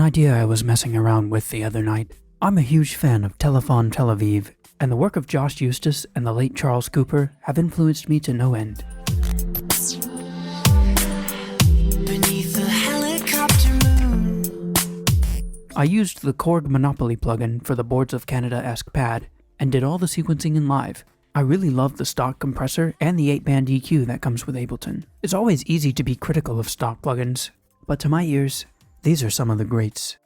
idea I was messing around with the other night. I'm a huge fan of Telephone Tel Aviv, and the work of Josh Eustace and the late Charles Cooper have influenced me to no end. Beneath the helicopter moon. I used the Korg Monopoly plugin for the Boards of Canada-esque pad, and did all the sequencing in Live. I really love the stock compressor and the 8-band EQ that comes with Ableton. It's always easy to be critical of stock plugins, but to my ears, these are some of the greats.